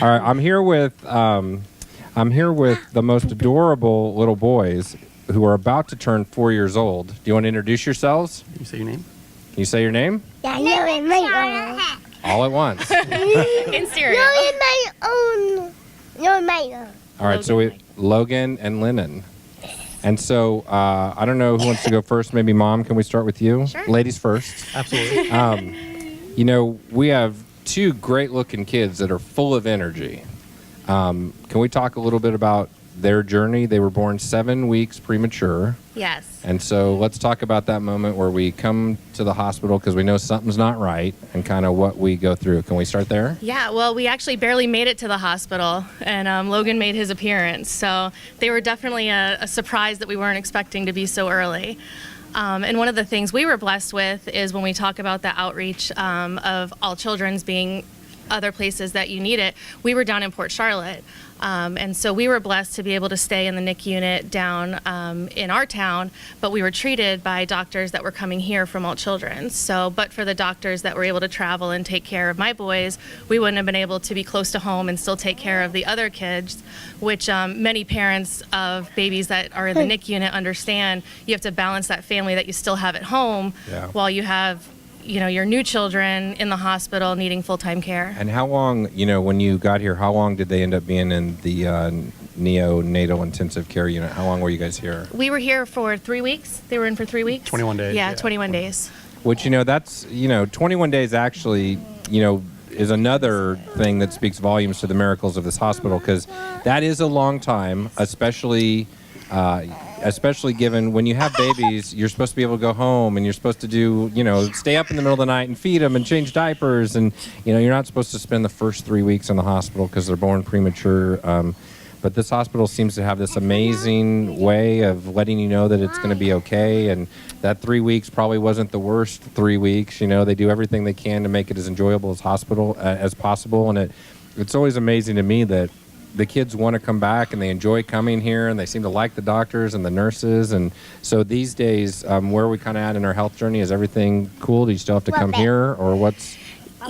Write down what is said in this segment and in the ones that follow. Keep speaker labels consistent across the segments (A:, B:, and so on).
A: All right, I'm here with the most adorable little boys who are about to turn 4 years old. Do you want to introduce yourselves?
B: Can you say your name?
A: Can you say your name?
C: Yeah, Logan, my own.
A: All at once.
D: In stereo.
C: Logan, my own. Logan, my own.
A: All right, so we Logan and Lennon. And so I don't know who wants to go first. Maybe Mom, can we start with you?
D: Sure.
A: Ladies first.
B: Absolutely.
A: You know, we have two great-looking kids that are full of energy. Can we talk a little bit about their journey? They were born 7 weeks premature.
D: Yes.
A: And so let's talk about that moment where we come to the hospital because we know something's not right and kind of what we go through. Can we start there?
D: Yeah, well, we actually barely made it to the hospital, and Logan made his appearance. So they were definitely a surprise that we weren't expecting to be so early. And one of the things we were blessed with is when we talk about the outreach of all children's being other places that you need it, we were down in Port Charlotte. And so we were blessed to be able to stay in the NIC unit down in our town, but we were treated by doctors that were coming here from All Children's. So, but for the doctors that were able to travel and take care of my boys, we wouldn't have been able to be close to home and still take care of the other kids, which many parents of babies that are in the NIC unit understand. You have to balance that family that you still have at home while you have your new children in the hospital needing full-time care.
A: And how long, when you got here, how long did they end up being in the neonatal intensive care unit? How long were you guys here?
D: We were here for 3 weeks. They were in for 3 weeks.
B: 21 days.
D: Yeah, 21 days.
A: Which, that's, 21 days actually, is another thing that speaks volumes to the miracles of this hospital, because that is a long time, especially given when you have babies, you're supposed to be able to go home and you're supposed to do, stay up in the middle of the night and feed them and change diapers. And, you're not supposed to spend the first 3 weeks in the hospital because they're born premature. But this hospital seems to have this amazing way of letting you know that it's going to be okay. And that 3 weeks probably wasn't the worst 3 weeks. They do everything they can to make it as enjoyable as possible. And it's always amazing to me that the kids want to come back and they enjoy coming here and they seem to like the doctors and the nurses. And so these days, where are we kind of at in our health journey? Is everything cool? Do you still have to come here, or what's...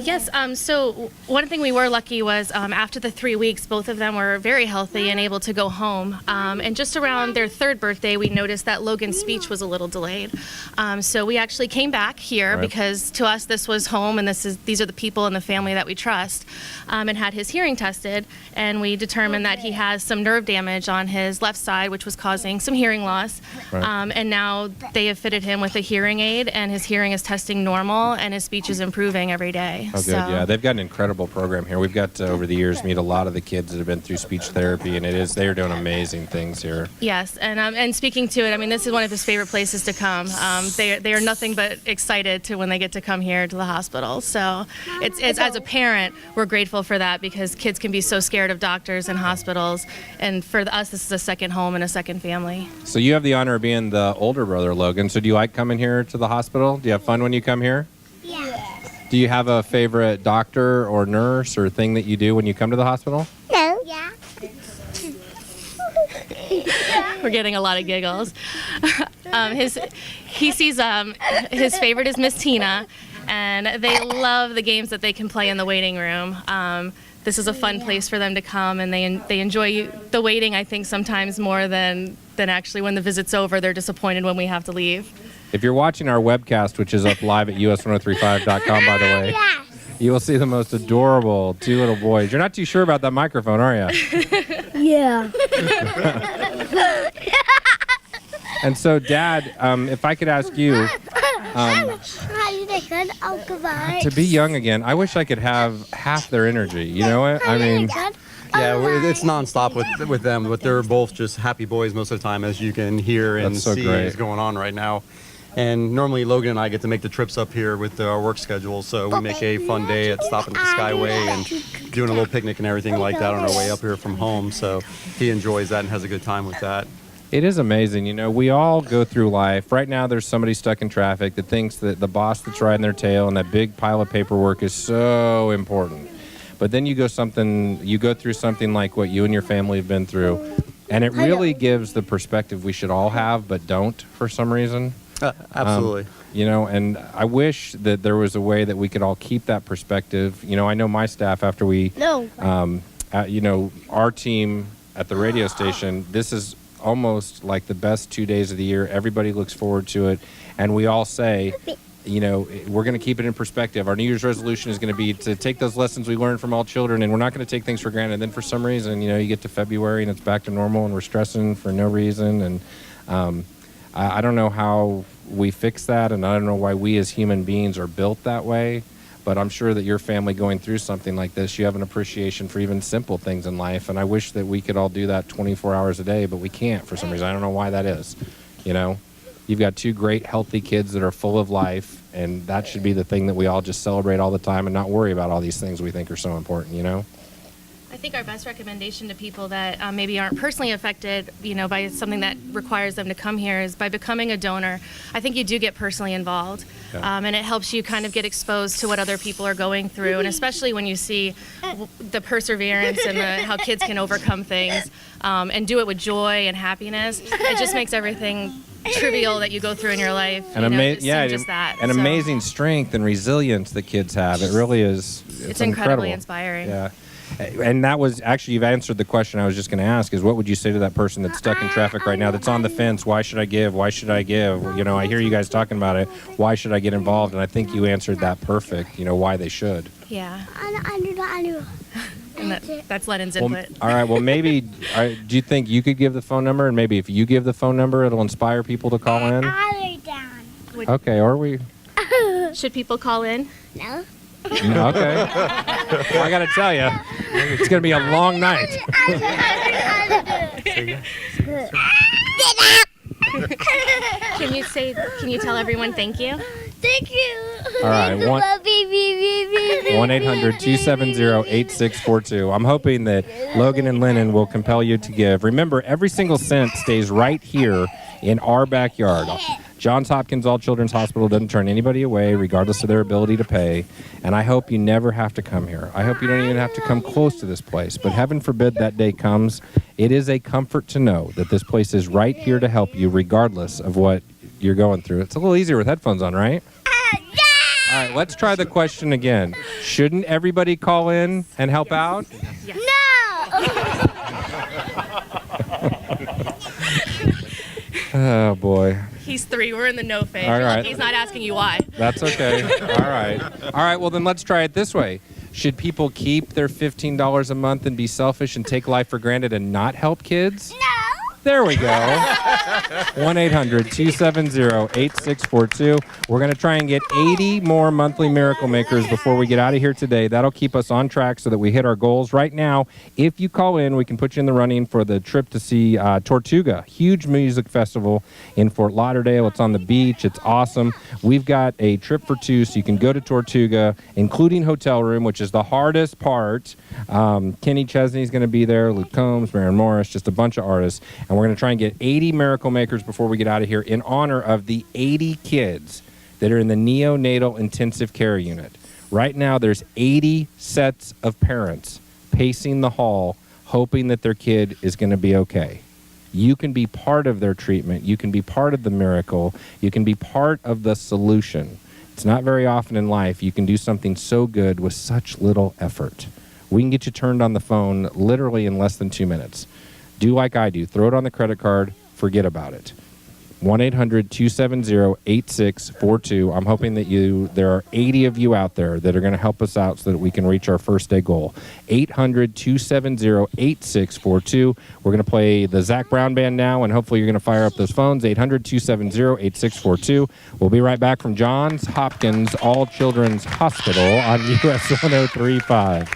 D: Yes, so one thing we were lucky was after the 3 weeks, both of them were very healthy and able to go home. And just around their third birthday, we noticed that Logan's speech was a little delayed. So we actually came back here because to us this was home and these are the people in the family that we trust, and had his hearing tested. And we determined that he has some nerve damage on his left side, which was causing some hearing loss. And now they have fitted him with a hearing aid, and his hearing is testing normal and his speech is improving every day.
A: Oh, good. Yeah, they've got an incredible program here. We've got over the years meet a lot of the kids that have been through speech therapy, and they are doing amazing things here.
D: Yes, and speaking to it, I mean, this is one of his favorite places to come. They are nothing but excited when they get to come here to the hospital. So it's as a parent, we're grateful for that, because kids can be so scared of doctors and hospitals, and for us, this is a second home and a second family.
A: So you have the honor of being the older brother, Logan. So do you like coming here to the hospital? Do you have fun when you come here?
C: Yeah.
A: Do you have a favorite doctor or nurse or thing that you do when you come to the hospital?
C: No. Yeah.
D: We're getting a lot of giggles. He sees his favorite is Miss Tina, and they love the games that they can play in the waiting room. This is a fun place for them to come, and they enjoy the waiting, I think, sometimes more than actually when the visit's over. They're disappointed when we have to leave.
A: If you're watching our webcast, which is up live at us1035.com, by the way, you will see the most adorable two little boys. You're not too sure about that microphone, are you?
C: Yeah.
A: And so, Dad, if I could ask you, to be young again, I wish I could have half their energy. You know what? I mean...
B: Yeah, it's nonstop with them, but they're both just happy boys most of the time, as you can hear and see is going on right now. And normally Logan and I get to make the trips up here with our work schedule, so we make a fun day at stopping at the Skyway and doing a little picnic and everything like that on our way up here from home. So he enjoys that and has a good time with that.
A: It is amazing. We all go through life. Right now there's somebody stuck in traffic that thinks that the boss that's riding their tail and that big pile of paperwork is so important. But then you go through something like what you and your family have been through, and it really gives the perspective we should all have, but don't for some reason.
B: Absolutely.
A: And I wish that there was a way that we could all keep that perspective. I know my staff, after we our team at the radio station, this is almost like the best 2 days of the year. Everybody looks forward to it. And we all say, we're going to keep it in perspective. Our New Year's resolution is going to be to take those lessons we learned from all children, and we're not going to take things for granted. And then for some reason, you get to February and it's back to normal and we're stressing for no reason. And I don't know how we fix that, and I don't know why we as human beings are built that way. But I'm sure that your family going through something like this, you have an appreciation for even simple things in life. And I wish that we could all do that 24 hours a day, but we can't for some reason. I don't know why that is. You've got two great, healthy kids that are full of life, and that should be the thing that we all just celebrate all the time and not worry about all these things we think are so important,
D: I think our best recommendation to people that maybe aren't personally affected, by something that requires them to come here is by becoming a donor. I think you do get personally involved, and it helps you kind of get exposed to what other people are going through, and especially when you see the perseverance and how kids can overcome things and do it with joy and happiness. It just makes everything trivial that you go through in your life. Just that.
A: And amazing strength and resilience that kids have. It really is.
D: It's incredibly inspiring.
A: Yeah. And that was actually, you've answered the question I was just going to ask, is what would you say to that person that's stuck in traffic right now, that's on the fence? Why should I give? Why should I give? I hear you guys talking about it. Why should I get involved? And I think you answered that perfect, why they should.
D: Yeah. And that's Lennon's input.
A: All right. Well, maybe, do you think you could give the phone number? And maybe if you give the phone number, it'll inspire people to call in? Okay. Or we...
D: Should people call in?
C: No.
A: No, okay. Well, I got to tell you, it's going to be a long night.
D: Can you tell everyone thank you?
C: Thank you.
A: All right. 1-800-270-8642. I'm hoping that Logan and Lennon will compel you to give. Remember, every single cent stays right here in our backyard. Johns Hopkins All Children's Hospital doesn't turn anybody away, regardless of their ability to pay. And I hope you never have to come here. I hope you don't even have to come close to this place. But heaven forbid that day comes. It is a comfort to know that this place is right here to help you, regardless of what you're going through. It's a little easier with headphones on, right? All right, let's try the question again. Shouldn't everybody call in and help out?
D: Yes.
C: No.
A: Oh, boy.
D: He's 3. We're in the no phase.
A: All right.
D: He's not asking you why.
A: That's okay. All right. All right, well, then let's try it this way. Should people keep their $15 a month and be selfish and take life for granted and not help kids?
C: No.
A: There we go. 1-800-270-8642. We're going to try and get 80 more monthly Miracle Makers before we get out of here today. That'll keep us on track so that we hit our goals. Right now, if you call in, we can put you in the running for the trip to see Tortuga, huge music festival in Fort Lauderdale. It's on the beach. It's awesome. We've got a trip for 2, so you can go to Tortuga, including hotel room, which is the hardest part. Kenny Chesney's going to be there, Luke Combs, Maren Morris, just a bunch of artists. And we're going to try and get 80 Miracle Makers before we get out of here in honor of the 80 kids that are in the neonatal intensive care unit. Right now, there's 80 sets of parents pacing the hall, hoping that their kid is going to be okay. You can be part of their treatment. You can be part of the miracle. You can be part of the solution. It's not very often in life you can do something so good with such little effort. We can get you turned on the phone literally in less than 2 minutes. Do like I do. Throw it on the credit card. Forget about it. 1-800-270-8642. I'm hoping that there are 80 of you out there that are going to help us out so that we can reach our first day goal. 800-270-8642. We're going to play the Zach Brown Band now, and hopefully you're going to fire up those phones. 800-270-8642. We'll be right back from Johns Hopkins All Children's Hospital on US 1035.